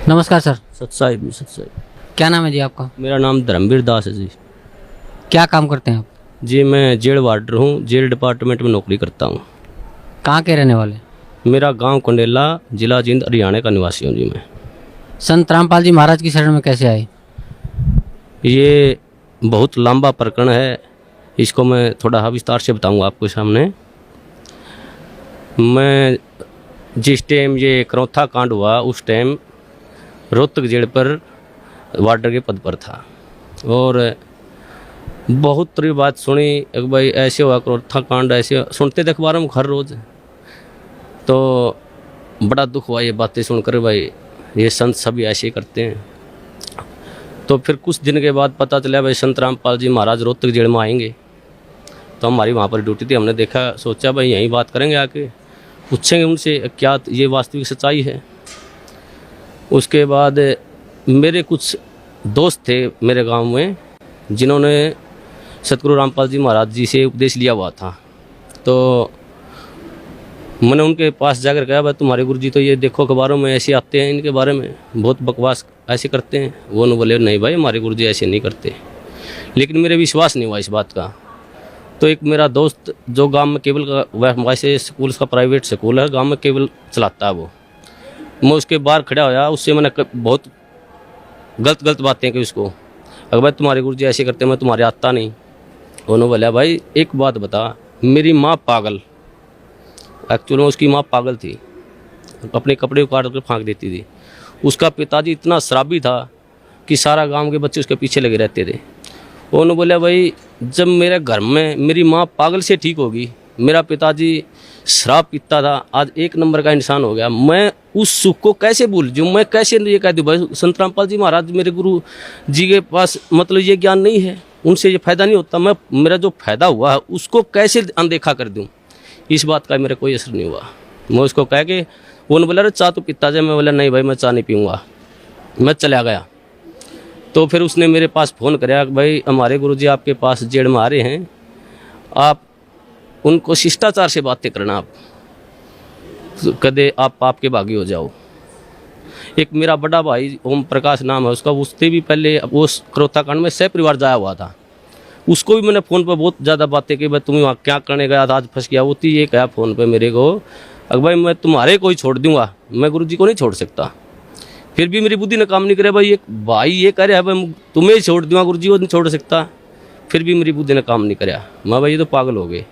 नमस्कार सर। सत्साहिब जी, सत्साहिब। क्या नाम है जी आपका? मेरा नाम धर्मवीर दास है जी। क्या काम करते हैं आप? जी मैं जेल वार्डर हूँ, जेल डिपार्टमेंट में नौकरी करता हूँ। कहाँ के रहने वाले? मेरा गांव कंडेला, जिला जींद, हरियाणा का निवासी हूँ जी मैं। संत रामपाल जी महाराज की शरण में कैसे आए? ये बहुत लंबा प्रकरण है, इसको मैं थोड़ा विस्तार से बताऊँगा आपके सामने। मैं जिस टाइम ये करौथा कांड हुआ उस टाइम रोहतक जेल पर वार्डर के पद पर था और बहुत तरह बात सुनी एक भाई ऐसे हुआ करौथा कांड, ऐसे सुनते थे अखबारों में हर रोज़। तो बड़ा दुख हुआ ये बातें सुनकर, भाई ये संत सभी ऐसे ही करते हैं। तो फिर कुछ दिन के बाद पता चला भाई संत रामपाल जी महाराज रोहतक जेल में आएंगे। तो हमारी वहाँ पर ड्यूटी थी, हमने देखा, सोचा भाई यहीं बात करेंगे, आके पूछेंगे उनसे क्या ये वास्तविक सच्चाई है। उसके बाद मेरे कुछ दोस्त थे मेरे गांव में जिन्होंने सतगुरु रामपाल जी महाराज जी से उपदेश लिया हुआ था। तो मैंने उनके पास जाकर कहा भाई तुम्हारे गुरु जी तो ये देखो अखबारों में ऐसे आते हैं, इनके बारे में बहुत बकवास ऐसे करते हैं। वो न बोले नहीं भाई हमारे गुरु जी ऐसे नहीं करते। लेकिन मेरे विश्वास नहीं हुआ इस बात का। तो एक मेरा दोस्त जो गांव में केबल का वैसे स्कूल का प्राइवेट स्कूल है, गांव में केबल चलाता है वो, मैं उसके बाहर खड़ा होया, उससे मैंने बहुत गलत बातें की उसको। अगर भाई तुम्हारे गुरु जी ऐसे करते मैं तुम्हारे आता नहीं। उन्होंने बोला भाई एक बात बता, मेरी माँ पागल, एक्चुअली उसकी माँ पागल थी, अपने कपड़े उतार कर फेंक देती थी। उसका पिताजी इतना शराबी था कि सारा गांव के बच्चे उसके पीछे लगे रहते थे। उन्होंने बोला भाई जब मेरे घर में मेरी माँ पागल से ठीक होगी, मेरा पिताजी शराब पीता था, आज एक नंबर का इंसान हो गया, मैं उस सुख को कैसे भूल जाऊँ? मैं कैसे ये कह दूँ भाई संत रामपाल जी महाराज मेरे गुरु जी के पास मतलब ये ज्ञान नहीं है, उनसे ये फ़ायदा नहीं होता, मैं मेरा जो फ़ायदा हुआ है उसको कैसे अनदेखा कर दूँ? इस बात का मेरा कोई असर नहीं हुआ। मैं उसको कह के उन्होंने बोला अरे चाह तो पीता जाए। मैं बोला नहीं भाई मैं चाह नहीं पीऊँगा, मैं चला गया। तो फिर उसने मेरे पास फ़ोन कराया कि भाई हमारे गुरुजी आपके पास जेल में आ रहे हैं, आप उनको शिष्टाचार से बातें करना, आप कदे आप पाप के भागी हो जाओ। एक मेरा बड़ा भाई ओम प्रकाश नाम है उसका, उससे भी पहले वो करौथा कांड में सह परिवार जाया हुआ था, उसको भी मैंने फ़ोन पर बहुत ज़्यादा बातें की, भाई तुम्हें वहाँ क्या करने गया था, आज फंस गया। वो थी ये कहा फ़ोन पे मेरे को अगर भाई मैं तुम्हारे को ही छोड़ दूंगा, मैं गुरुजी को नहीं छोड़ सकता। फिर भी मेरी बुद्धि ने काम नहीं करे, भाई एक भाई ये कह रहा है भाई तुम्हें ही छोड़ दूंगा, गुरुजी को नहीं छोड़ सकता। फिर भी मेरी बुद्धि ने काम नहीं कराया, मैं भाई ये तो पागल हो गए।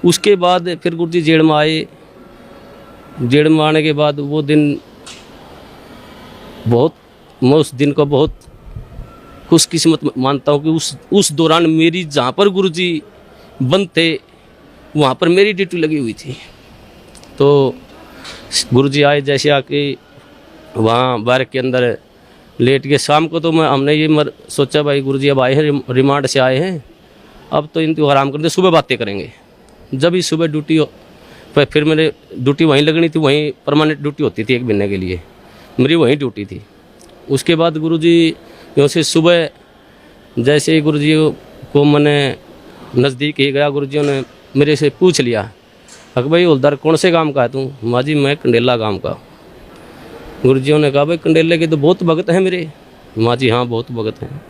उसके बाद फिर गुरुजी जेल में आए। जेल में आने के बाद वो दिन बहुत, मैं उस दिन को बहुत खुशकिस्मत मानता हूँ कि उस दौरान मेरी जहाँ पर गुरुजी बंद थे वहाँ पर मेरी ड्यूटी लगी हुई थी। तो गुरुजी आए, जैसे आके वहाँ बारक के अंदर लेट के शाम को, तो हमने ये सोचा भाई गुरुजी अब आए हैं, रिमांड से आए हैं, अब तो इनको आराम करते, सुबह बातें करेंगे। जब ही सुबह ड्यूटी फिर मेरे ड्यूटी वहीं लगनी थी, वहीं परमानेंट ड्यूटी होती थी एक महीने के लिए, मेरी वहीं ड्यूटी थी। उसके बाद गुरुजी यहाँ से सुबह जैसे ही गुरुजी को मैंने नज़दीक ही गया, गुरुजियों ने मेरे से पूछ लिया अक भाई हवलदार कौन से गांव का है तू? माँ जी मैं कंडेला गांव का। गुरुजियों ने कहा भाई कंडेले के तो बहुत भगत हैं मेरे। माँ जी हाँ बहुत भगत हैं।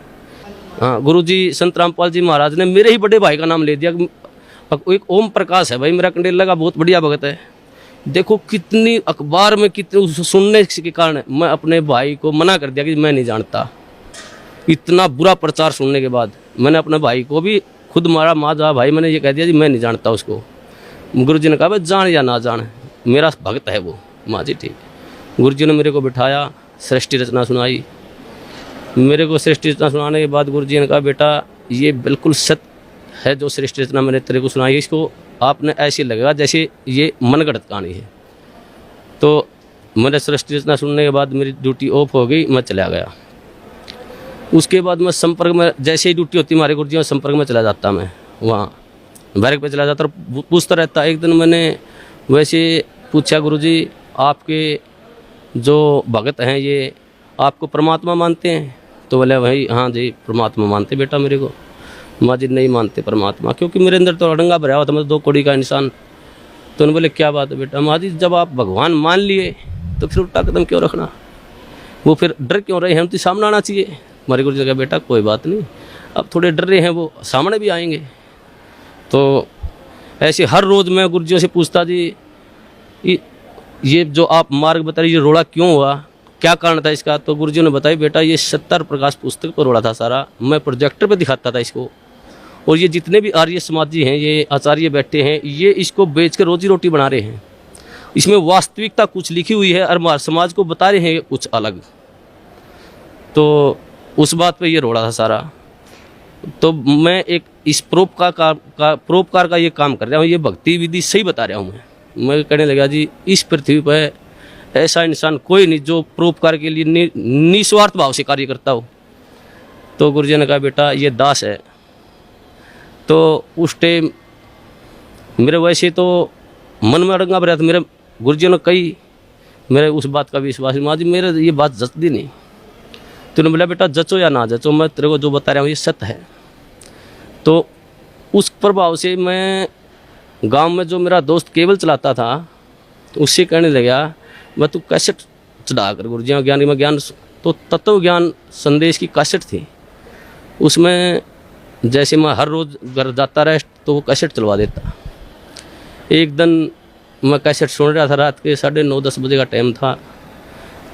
हाँ गुरुजी संत रामपाल जी महाराज ने मेरे ही बड़े भाई का नाम ले दिया, एक ओम प्रकाश है भाई मेरा कंडेला का बहुत बढ़िया भगत है। देखो कितनी अखबार में कितनी सुनने के कारण मैं अपने भाई को मना कर दिया कि मैं नहीं जानता। इतना बुरा प्रचार सुनने के बाद मैंने अपने भाई को भी खुद मारा, माँ जा भाई मैंने ये कह दिया जी मैं नहीं जानता उसको। गुरुजी ने कहा भाई जान या ना जान मेरा भक्त है वो। माँ जी ठीक। गुरुजी ने मेरे को बिठाया, सृष्टि रचना सुनाई। मेरे को सृष्टि रचना सुनाने के बाद गुरुजी ने कहा बेटा ये बिल्कुल सत्य है जो सृष्टि रचना मैंने तेरे को सुनाई, इसको आपने ऐसे लगेगा जैसे ये मनगढ़ंत कहानी है। तो मैंने सृष्टि रचना सुनने के बाद मेरी ड्यूटी ऑफ हो गई, मैं चला गया। उसके बाद मैं संपर्क में, जैसे ही ड्यूटी होती हमारे गुरुजी संपर्क में चला जाता, मैं वहाँ बैरक पे चला जाता और पूछता रहता। एक दिन मैंने वैसे पूछा गुरुजी आपके जो भगत हैं ये आपको परमात्मा मानते हैं? तो बोले भाई हाँ जी परमात्मा मानते बेटा मेरे को। माँ जी नहीं मानते परमात्मा, क्योंकि मेरे अंदर तो अड़ंगा भरा हुआ था, मैं 2 कौड़ी का इंसान। तो उन्होंने बोले क्या बात है बेटा? माँ जी जब आप भगवान मान लिए तो फिर उल्टा कदम क्यों रखना? वो फिर डर क्यों रहे हैं, हम तो सामने आना चाहिए। हमारे गुरु जी ने कहा बेटा कोई बात नहीं, अब थोड़े डर रहे हैं, वो सामने भी आएंगे। तो ऐसे हर रोज़ मैं गुरुजियों से पूछता जी ये जो आप मार्ग बता रहे, ये रोड़ा क्यों हुआ, क्या कारण था इसका। तो गुरुजियों ने बताया बेटा ये सत्तर प्रकाश पुस्तक पर रोड़ा था सारा, मैं प्रोजेक्टर पे दिखाता था इसको, और ये जितने भी आर्य समाजी हैं, ये आचार्य बैठे हैं, ये इसको बेच कर रोजी रोटी बना रहे हैं। इसमें वास्तविकता कुछ लिखी हुई है और हमारे समाज को बता रहे हैं कुछ अलग। तो उस बात पे ये रोड़ा था सारा। तो मैं एक इस परोपकार का ये काम कर रहा हूँ, ये भक्ति विधि सही बता रहा हूँ। मैं कहने लगा जी इस पृथ्वी पर ऐसा इंसान कोई नहीं जो परोपकार के लिए निस्वार्थ भाव से कार्य करता हो। तो गुरुजी ने कहा बेटा ये दास है। तो उस टाइम मेरे वैसे तो मन में अड़ंगा भरा था, मेरे गुरुजी ने कही, मेरे उस बात का विश्वास माँ जी मेरे ये बात जचती नहीं। तूने बोला बेटा जचो या ना जचो, मैं तेरे को जो बता रहा हूँ ये सत्य है। तो उस प्रभाव से मैं गांव में जो मेरा दोस्त केबल चलाता था उससे कहने लगा मैं तू कैसेट चढ़ा कर गुरुजी ज्ञान में ज्ञान, तो तत्व ज्ञान संदेश की कैसेट थी, उसमें जैसे मैं हर रोज़ घर जाता रहा तो वो कैसेट चलवा देता। एक दिन मैं कैसेट सुन रहा था, रात के 9:30-10 बजे का टाइम था।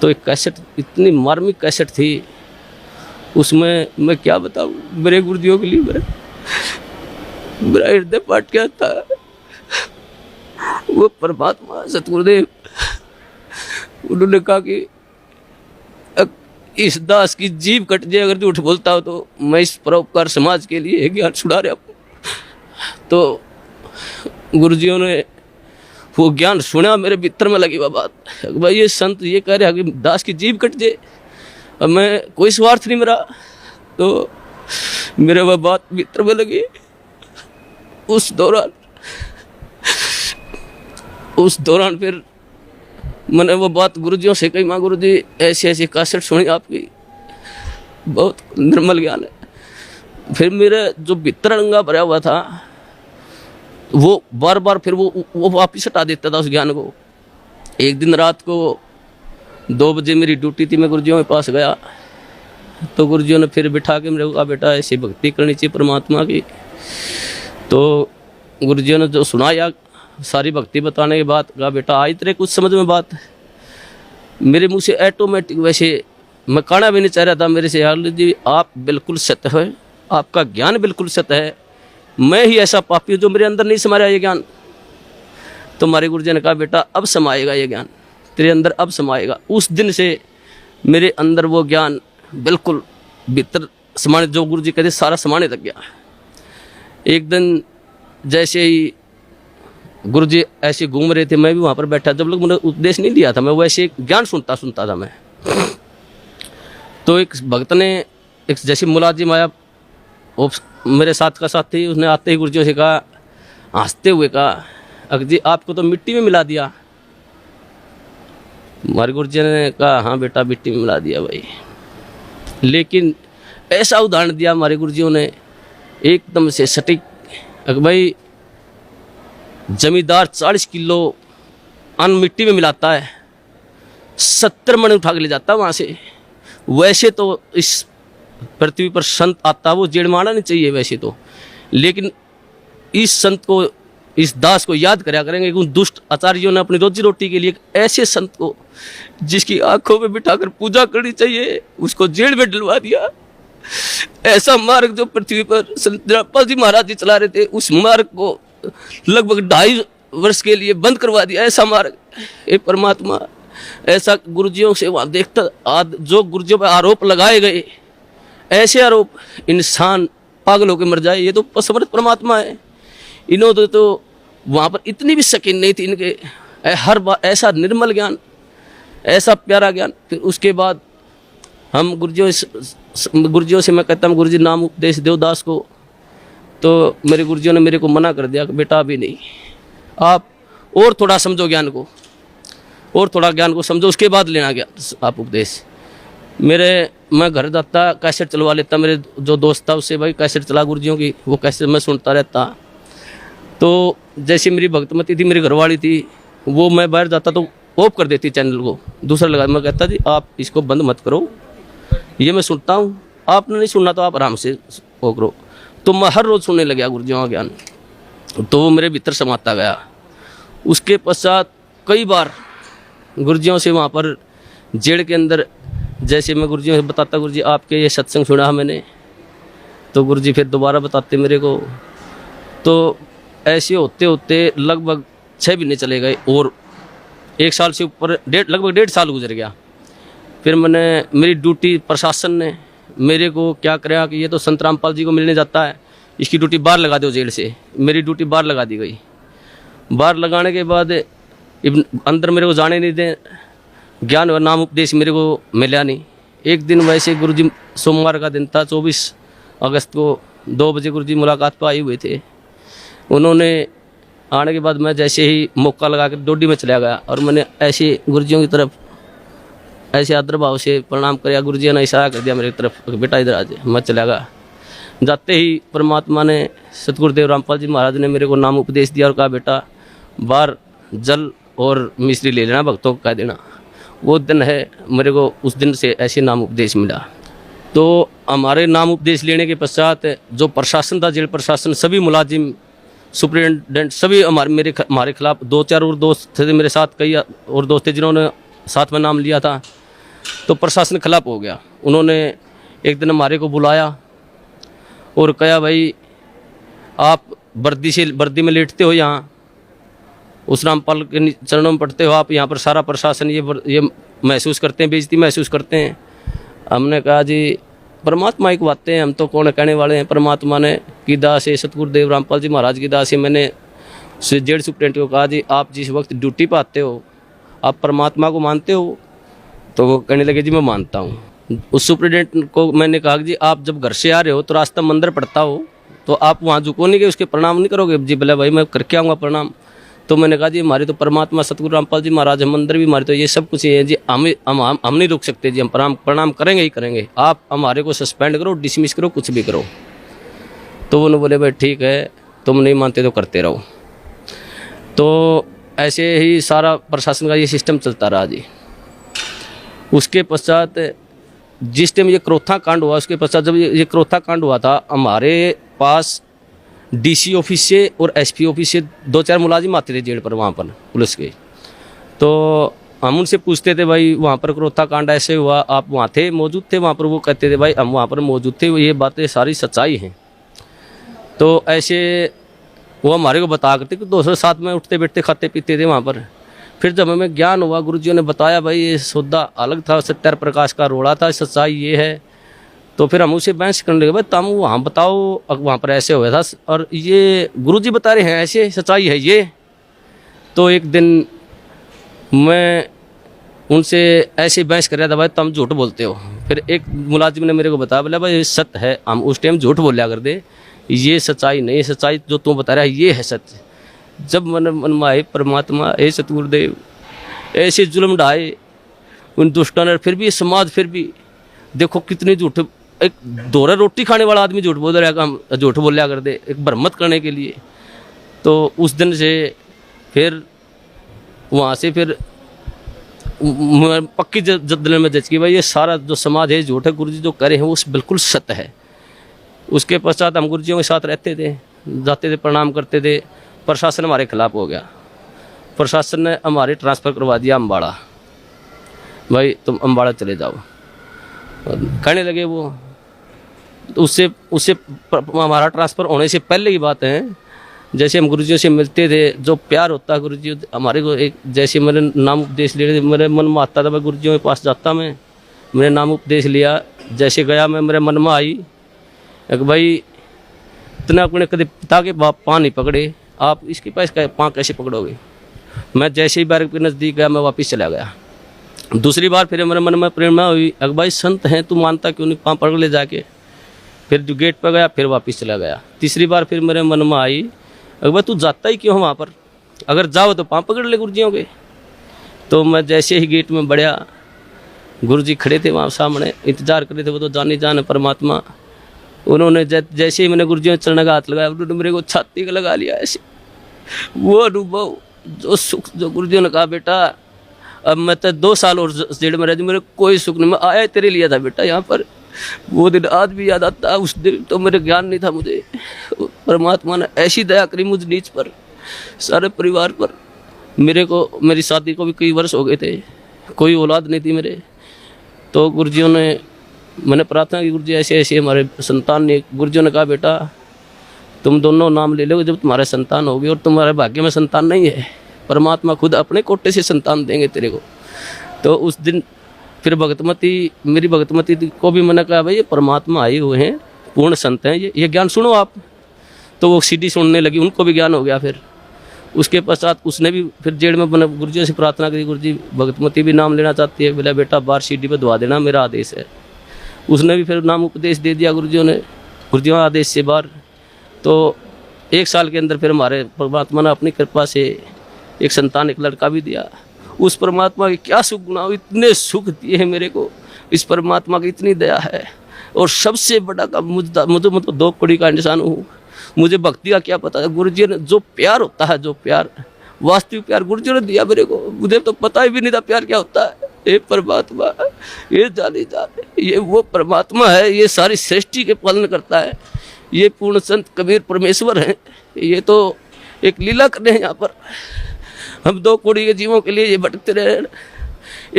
तो एक कैसेट इतनी मार्मिक कैसेट थी, उसमें मैं क्या बताऊँ, मेरे गुरुजियों के लिए मेरा हृदय फाट गया था। वो परमात्मा सतगुरुदेव उन्होंने कहा कि इस दास की जीभ कट जाए अगर झूठ बोलता हो तो मैं इस परोपकार समाज के लिए ज्ञान छुड़ा रहा हूँ। तो गुरुजियों ने वो ज्ञान सुना, मेरे भीतर में लगी वह बात, भाई ये संत ये कह रहे हैं कि दास की जीभ कट जाए, अब मैं कोई स्वार्थ नहीं मेरा। तो मेरे वह बात भीतर में लगी। उस दौरान फिर मैंने वो बात गुरुजियों से कही, माँ गुरुजी ऐसी ऐसी कैसेट सुनी आपकी, बहुत निर्मल ज्ञान है। फिर मेरे जो भीतर अड़ंगा भरा हुआ था वो बार बार फिर वो वापिस हटा देता था उस ज्ञान को। एक दिन रात को 2 बजे मेरी ड्यूटी थी, मैं गुरुजियों के पास गया तो गुरुजियों ने फिर बिठा के मेरे को कहा बेटा ऐसी भक्ति करनी चाहिए परमात्मा की। तो गुरुजियों ने जो सुनाया सारी भक्ति बताने के बाद कहा बेटा आई तेरे कुछ समझ में बात। मेरे मुंह से ऑटोमेटिक, वैसे मैं कहना भी नहीं चाह रहा था, मेरे से यार जी आप बिल्कुल सत्य है, आपका ज्ञान बिल्कुल सत्य है, मैं ही ऐसा पापी हूँ जो मेरे अंदर नहीं समा रहा ये ज्ञान। तो हमारे गुरुजी ने कहा बेटा अब समाएगा ये ज्ञान तेरे अंदर, अब समाएगा। उस दिन से मेरे अंदर वो ज्ञान बिल्कुल भीतर समाने, जो गुरुजी कहते सारा समाने लग गया। एक दिन जैसे ही गुरुजी ऐसे घूम रहे थे, मैं भी वहाँ पर बैठा, जब लोग मैंने उपदेश नहीं दिया था, मैं वैसे ज्ञान सुनता था मैं। तो एक भक्त ने एक जैसे मुलाजिम आया, वो मेरे साथ का साथी, उसने आते ही गुरुजियों से कहा, हंसते हुए कहा अक जी आपको तो मिट्टी में मिला दिया। हमारे गुरुजी ने कहा हाँ बेटा मिट्टी में मिला दिया भाई। लेकिन ऐसा उदाहरण दिया हमारे गुरुजियों ने एकदम से सटीक, भाई जमींदार 40 किलो अन्न मिट्टी में मिलाता है, 70 मन उठा के ले जाता है वहाँ से। वैसे तो इस पृथ्वी पर संत आता वो जेड़ मारना नहीं चाहिए वैसे तो, लेकिन इस संत को, इस दास को याद कराया करेंगे कि उन दुष्ट आचार्यों ने अपनी रोजी रोटी के लिए ऐसे संत को जिसकी आंखों में बिठाकर पूजा करनी चाहिए उसको जेल में डलवा दिया। ऐसा मार्ग जो पृथ्वी पर संत रामपाल जी महाराज जी चला रहे थे, उस मार्ग को लगभग 2.5 वर्ष के लिए बंद करवा दिया। ऐसा मार्ग, ये परमात्मा ऐसा गुरुजियों से वहाँ देखता, जो गुरुजियों पर आरोप लगाए गए ऐसे आरोप, इंसान पागल होकर मर जाए, ये तो समर्थ परमात्मा है। इन्होंने तो वहाँ पर इतनी भी शकीन नहीं थी इनके, हर बार ऐसा निर्मल ज्ञान, ऐसा प्यारा ज्ञान। फिर उसके बाद हम गुरुजियों से मैं कहता हूँ गुरुजी नाम उपदेश दो दास को। तो मेरे गुरुजियों ने मेरे को मना कर दिया कि बेटा अभी नहीं, आप और थोड़ा समझो ज्ञान को, और थोड़ा ज्ञान को समझो, उसके बाद लेना ज्ञान आप उपदेश। मैं घर जाता कैसेट चलवा लेता, मेरे जो दोस्त था उससे भाई कैसेट चला गुरुजियों की, वो कैसेट मैं सुनता रहता। तो जैसे मेरी भक्तमती थी, मेरी घरवाली थी, वो मैं बाहर जाता तो ऑफ कर देती चैनल को, दूसरा लगा। मैं कहता जी आप इसको बंद मत करो, ये मैं सुनता हूँ, आपने नहीं सुनना तो आप आराम से वो करो। तो मैं हर रोज़ सुनने लगा गुरुजियों का ज्ञान, तो वो मेरे भीतर समाता गया। उसके पश्चात कई बार गुरुजियों से वहाँ पर जेल के अंदर, जैसे मैं गुरुजियों से बताता गुरुजी आपके ये सत्संग सुना मैंने, तो गुरुजी फिर दोबारा बताते मेरे को। तो ऐसे होते होते लगभग 6 महीने चले गए और 1 साल से ऊपर लगभग 1.5 साल गुजर गया। फिर मैंने, मेरी ड्यूटी प्रशासन ने मेरे को क्या कराया कि ये तो संत रामपाल जी को मिलने जाता है, इसकी ड्यूटी बाहर लगा दो जेल से। मेरी ड्यूटी बाहर लगा दी गई। बाहर लगाने के बाद अंदर मेरे को जाने नहीं दें, ज्ञान और नाम उपदेश मेरे को मिला नहीं। एक दिन वैसे गुरुजी, सोमवार का दिन था, 24 अगस्त को 2 बजे गुरुजी मुलाकात पर आए हुए थे। उन्होंने आने के बाद मैं जैसे ही मौका लगा कर डोडी में चला गया और मैंने ऐसे गुरुजियों की तरफ ऐसे आदर भाव से प्रणाम किया। गुरुजी ने इशारा कर दिया मेरी तरफ, बेटा इधर आ जाए। मैं चला गया। जाते ही परमात्मा ने, सतगुरुदेव रामपाल जी महाराज ने मेरे को नाम उपदेश दिया और कहा बेटा बाहर जल और मिश्री ले लेना, भक्तों को कह देना। वो दिन है, मेरे को उस दिन से ऐसे नाम उपदेश मिला। तो हमारे नाम उपदेश लेने के पश्चात जो प्रशासन था, जेल प्रशासन, सभी मुलाजिम, सुप्रिटेंडेंट, सभी हमारे खिलाफ 2-4 और दोस्त थे मेरे साथ, कई और दोस्त थे जिन्होंने साथ में नाम लिया था। तो प्रशासन खिलाफ हो गया। उन्होंने एक दिन हमारे को बुलाया और कहा भाई आप वर्दी में लेटते हो, यहाँ उस रामपाल के चरणों में पढ़ते हो आप, यहाँ पर सारा प्रशासन ये महसूस करते हैं, बेइज्जती महसूस करते हैं। हमने कहा जी परमात्मा एक बातें हैं, हम तो कौन कहने वाले हैं। परमात्मा ने की दास है, सतगुरुदेव रामपाल जी महाराज की दास है। मैंने जेल सुप्रिटेंडेंट को कहा जी आप जिस वक्त ड्यूटी पर आते हो आप परमात्मा को मानते हो? तो वो कहने लगे जी मैं मानता हूँ। उस सुप्रिटेंडेंट को मैंने कहा कि जी आप जब घर से आ रहे हो तो रास्ता मंदिर पड़ता हो तो आप वहाँ झुको नहीं, कि उसके प्रणाम नहीं करोगे? जी बोले भाई मैं करके आऊँगा प्रणाम। तो मैंने कहा जी हमारे तो परमात्मा सतगुरु रामपाल जी महाराज है, मंदिर भी हमारे, तो ये सब कुछ है जी, हम नहीं रुक सकते जी, हम प्रणाम करेंगे ही करेंगे। आप हमारे को सस्पेंड करो, डिसमिस करो, कुछ भी करो। तो उन्होंने बोले भाई ठीक है, तुम नहीं मानते तो करते रहो। तो ऐसे ही सारा प्रशासन का ये सिस्टम चलता रहा जी। उसके पश्चात जिस टाइम ये क्रोथा कांड हुआ, उसके पश्चात जब ये क्रोथा कांड हुआ था, हमारे पास डीसी ऑफिस से और एसपी ऑफिस से 2-4 मुलाजिम आते थे जेल पर, वहाँ पर पुलिस के। तो हम उनसे पूछते थे भाई वहाँ पर क्रोथा कांड ऐसे हुआ, आप वहाँ थे, मौजूद थे वहाँ पर? वो कहते थे भाई हम वहाँ पर मौजूद थे, ये बातें सारी सच्चाई हैं। तो ऐसे वो हमारे को बता करते कि दोस्तों साथ में उठते बैठते खाते पीते थे वहाँ पर। फिर जब हमें ज्ञान हुआ, गुरुजियों ने बताया भाई ये सौदा अलग था, सत्यार प्रकाश का रोड़ा था, सच्चाई ये है। तो फिर हम उसे बहस करने लगे, भाई तुम वहाँ बताओ वहाँ पर ऐसे हुआ था और ये गुरुजी बता रहे हैं ऐसे, सच्चाई है ये। तो एक दिन मैं उनसे ऐसे बहस कर रहा था, भाई तुम झूठ बोलते हो। फिर एक मुलाजिम ने मेरे को बताया, बोला भाई ये सत्य है, हम उस टाइम झूठ बोलिया कर दे, ये सच्चाई नहीं, सच्चाई जो तू बता रहा है ये है सत्य। जब मन में आए परमात्मा हे सतगुरुदेव ऐसे जुल्म ढाए उन दुष्टों ने, फिर भी समाज फिर भी देखो कितनी झूठ, एक दोहरा रोटी खाने वाला आदमी झूठ बोल रहा है, झूठ बोलिया कर दे एक भ्रमत करने के लिए। तो उस दिन से फिर वहाँ से फिर पक्की दिल में जज की भाई ये सारा जो समाज है झूठ है, गुरुजी जो करे हैं वो बिल्कुल सत्य है। उसके पश्चात हम गुरुजियों के साथ रहते थे, जाते थे, प्रणाम करते थे। प्रशासन हमारे खिलाफ हो गया, प्रशासन ने हमारे ट्रांसफ़र करवा दिया अम्बाड़ा, भाई तुम अम्बाड़ा चले जाओ कहने लगे वो। तो उससे हमारा ट्रांसफ़र होने से पहले की बात है, जैसे हम गुरुजियों से मिलते थे, जो प्यार होता है गुरुजी हमारे को, एक जैसे मेरे नाम उपदेश ले, मेरे मन में आता था मैं गुरुजियों के पास जाता, मैंने नाम उपदेश लिया, जैसे गया मैं, मेरे मन में आई एक भाई इतना अपने कभी पिता के पाँव नहीं पकड़े, आप इसके पास पाँव कैसे पकड़ोगे? मैं जैसे ही बैरक के नज़दीक गया मैं वापस चला गया। दूसरी बार फिर मेरे मन में प्रेरणा हुई, अगर भाई संत हैं तू मानता क्यों नहीं, पाँव पकड़ ले जाके। फिर जो गेट पर गया फिर वापस चला गया। तीसरी बार फिर मेरे मन में आई, अगर भाई तू जाता ही क्यों वहाँ पर, अगर जाओ तो पाँव पकड़ ले गुरुजियों के। तो मैं जैसे ही गेट में बढ़िया, गुरुजी खड़े थे वहाँ सामने, इंतजार कर रहे थे, वो तो जाने जाने परमात्मा। उन्होंने जैसे ही मैंने गुरुजियों चरण का हाथ लगाया, उन्होंने मेरे को छाती का लगा लिया ऐसे। वो अनुभव, जो सुख, जो गुरुजियों ने कहा बेटा अब मैं तो 2 साल और जेल में रह मेरे कोई सुख नहीं। मैं आया तेरे लिए था बेटा यहाँ पर, वो दिन आज भी याद आता। उस दिन तो मेरे ज्ञान नहीं था मुझे, परमात्मा ने ऐसी दया करी मुझ नीच पर, सारे परिवार पर। मेरे को, मेरी शादी को भी कई वर्ष हो गए थे, कोई औलाद नहीं थी मेरे। तो गुरुजियों ने, मैंने प्रार्थना की गुरुजी ऐसे ऐसे हमारे संतान ने, गुरुजियों ने कहा बेटा तुम दोनों नाम ले लो जब तुम्हारे संतान होगी, और तुम्हारे भाग्य में संतान नहीं है, परमात्मा खुद अपने कोटे से संतान देंगे तेरे को। तो उस दिन फिर भगतमती, मेरी भगतमती को भी मैंने कहा भाई ये परमात्मा आए हुए हैं, पूर्ण संत हैं, ये ज्ञान सुनो आप। तो वो सीडी सुनने लगी, उनको भी ज्ञान हो गया। फिर उसके पश्चात उसने भी फिर जेल में बने गुरुजी से प्रार्थना करी, गुरुजी भगतमती भी नाम लेना चाहती है, बोला बेटा बाहर सीडी पे दवा देना, मेरा आदेश है। उसने भी फिर नाम उपदेश दे दिया गुरुजियों ने, गुरुजियों के आदेश से बाहर। तो 1 साल के अंदर फिर हमारे परमात्मा ने अपनी कृपा से एक संतान, एक लड़का भी दिया। उस परमात्मा के क्या सुख गुना, इतने सुख दिए हैं मेरे को, इस परमात्मा की इतनी दया है। और सबसे बड़ा काम मुझे मतलब 2 कौड़ी का इंसान हूँ, मुझे भक्ति का क्या पता है। गुरुजी ने जो प्यार होता है, जो प्यार, वास्तविक प्यार गुरुजी ने दिया मेरे को, मुझे तो पता ही भी नहीं था प्यार क्या होता है। ये परमात्मा, ये जाने ये वो परमात्मा है, ये सारी सृष्टि के पालन करता है। ये पूर्ण संत कबीर परमेश्वर हैं, ये तो एक लीला कर रहे हैं यहाँ पर। हम 2 कौड़ी के जीवों के लिए ये भटकते रहे,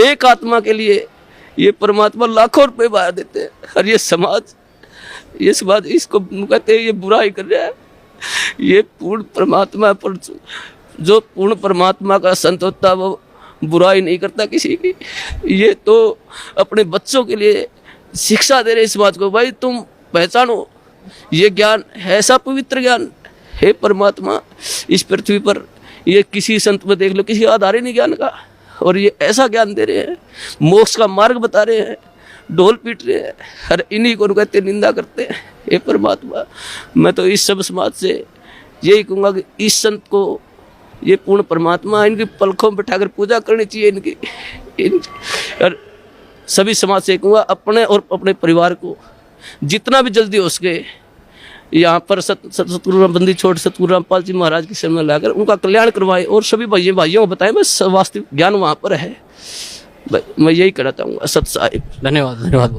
एक आत्मा के लिए ये परमात्मा लाखों रुपए बाहर देते हैं। और ये समाज इसको कहते हैं ये बुराई कर रहा है। ये पूर्ण परमात्मा पर, जो पूर्ण परमात्मा का संत होता है वो बुराई नहीं करता किसी की। ये तो अपने बच्चों के लिए शिक्षा दे रहे इस बात को, भाई तुम पहचानो ये ज्ञान ऐसा पवित्र ज्ञान है परमात्मा इस पृथ्वी पर, ये किसी संत में देख लो, किसी आधार ही नहीं ज्ञान का। और ये ऐसा ज्ञान दे रहे हैं, मोक्ष का मार्ग बता रहे हैं, ढोल पीट रहे हैं, हर इन्हीं को कहते निंदा करते हैं। ये परमात्मा, मैं तो इस सब समाज से यही कहूँगा कि इस संत को, ये पूर्ण परमात्मा, इनकी पलकों में बैठाकर पूजा करनी चाहिए इनकी। और सभी समाज से कहूँगा अपने और अपने परिवार को जितना भी जल्दी हो सके यहाँ पर सतगुरु बंदी छोड़ सतगुरु रामपाल जी महाराज की शरण में लाकर उनका कल्याण करवाए, और सभी भाइयों को बताएं बस वास्तविक ज्ञान वहाँ पर है। मैं यही कहना चाहूँगा। सत साहिब। धन्यवाद, धन्यवाद।